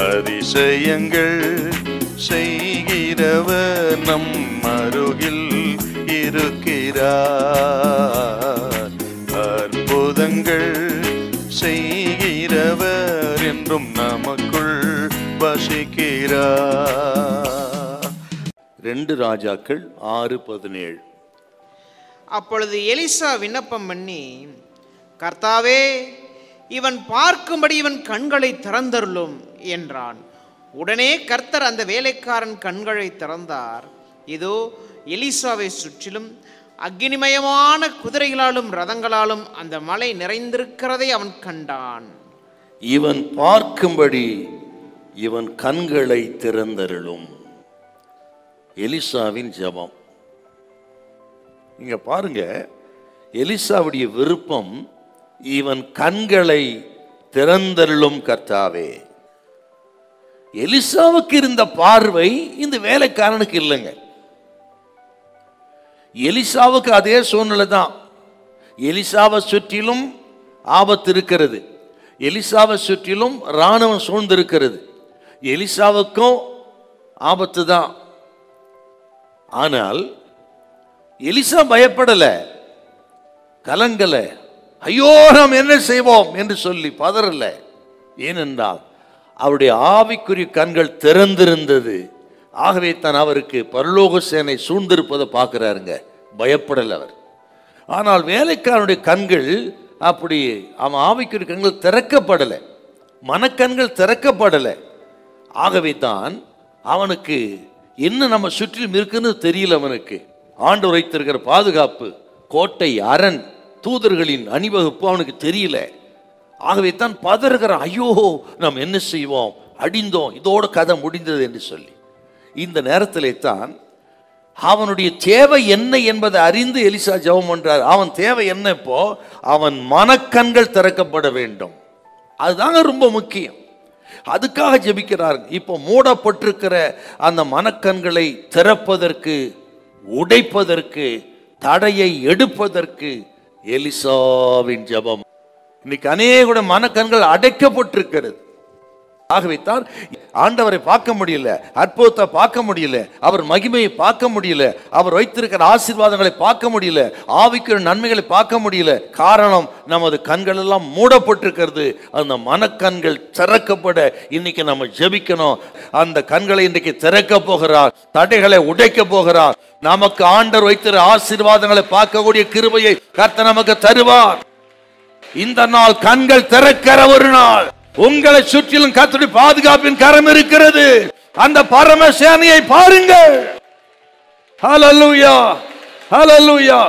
அதிசயங்கள் செய்கிறவர் நம் அருகில் இருக்கிறார். அற்புதங்கள் செய்கிறவர் என்றும் நமக்குள் வசிக்கிறார். 2 ராஜாக்கள் 6:17. அப்பொழுது எலிசா விண்ணப்பம் பண்ணி, கர்த்தாவே, இவன் பார்க்கும்படி இவன் கண்களை திறந்தருளும் என்றான். உடனே கர்த்தர் அந்த வேலைக்காரன் கண்களை திறந்தார். இதோ எலிசாவை சுற்றிலும் அக்னிமயமான குதிரைகளாலும் ரதங்களாலும் அந்த மலை நிறைந்திருக்கிறதை அவன் கண்டான். இவன் பார்க்கும்படி இவன் கண்களை திறந்தருளும். எலிசாவின் ஜெபம். நீங்க பாருங்க, எலிசாவுடைய விருப்பம், இவன் கண்களை திறந்தருளும் கர்த்தாவே. எலிசாவுக்கு இருந்த பார்வை இந்த வேலைக்காரனுக்கு இல்லைங்க. எலிசாவுக்கு அதே சூழ்நிலை தான். எலிசாவை சுற்றிலும் ஆபத்து இருக்கிறது, எலிசாவை சுற்றிலும் இராணுவம் சூழ்ந்திருக்கிறது, எலிசாவுக்கும் ஆபத்து தான். ஆனால் எலிசா பயப்படல, கலங்கல, ஐயோ நாம் என்ன செய்வோம் என்று சொல்லி பதறல. ஏனென்றால் அவருடைய ஆவிக்குரிய கண்கள் திறந்திருந்தது. ஆகவே தான் அவருக்கு பரலோக சேனை சூழ்ந்திருப்பதை பார்க்கிறாருங்க, பயப்படல அவர். ஆனால் வேலைக்காரனுடைய கண்கள் அப்படி, அவன் ஆவிக்குரிய கண்கள் திறக்கப்படலை, மனக்கண்கள் திறக்கப்படலை. ஆகவே தான் அவனுக்கு என்ன நம்ம சுற்றிலும் இருக்குன்னு தெரியல. அவனுக்கு ஆண்டவர் வைத்திருக்கிற பாதுகாப்பு, கோட்டை, அரண், தூதர்களின் அணிவகுப்பு அவனுக்கு தெரியல. ஆகவே தான் பதறுகிறான், ஐயோ நாம் என்ன செய்வோம், அடிந்தோம், இதோட கதை முடிந்தது என்று சொல்லி. இந்த நேரத்திலே தான் அவனுடைய தேவை என்ன என்பதை அறிந்து எலிசா ஜெபம் பண்றார். அவன் தேவை என்ன? இப்போ அவன் மனக்கண்கள் திறக்கப்பட வேண்டும். அதுதாங்க ரொம்ப முக்கியம். அதுக்காக ஜெபிக்கிறார். இப்போ மூடப்பட்டிருக்கிற அந்த மனக்கண்களை திறப்பதற்கு, உடைப்பதற்கு, தடையை எடுப்பதற்கு எலிசாவின் ஜெபம். இன்னைக்கு அநேக மனக்கண்கள் அடைக்கப்பட்டிருக்கிறது. ஆகவே தான் ஆண்டவரை பார்க்க முடியல, அற்புதத்தை பார்க்க முடியல, அவர் மகிமையை பார்க்க முடியல, அவர் வைத்திருக்கிற ஆசீர்வாதங்களை பார்க்க முடியல, ஆவிக்குரிய நன்மைகளை பார்க்க முடியல. காரணம், நமது கண்கள் எல்லாம் மூடப்பட்டிருக்கிறது. அந்த மனக்கண்கள் திறக்கப்பட இன்னைக்கு நம்ம ஜெபிக்கணும். அந்த கண்களை இன்றைக்கு திறக்க போகிறார், தடைகளை உடைக்க போகிறார். நமக்கு ஆண்டவர் வைத்திருக்கிற ஆசீர்வாதங்களை பார்க்கக்கூடிய கிருபையை கர்த்தர் நமக்கு தருவார். இந்த நாள் கண்கள் திறக்கிற ஒரு நாள். உங்களை சுற்றிலும் கர்த்தருடைய பாதுகாப்பின் கரம் இருக்கிறது. அந்த பரமசேனையை பாருங்கள். ஹல்லேலூயா, ஹல்லேலூயா.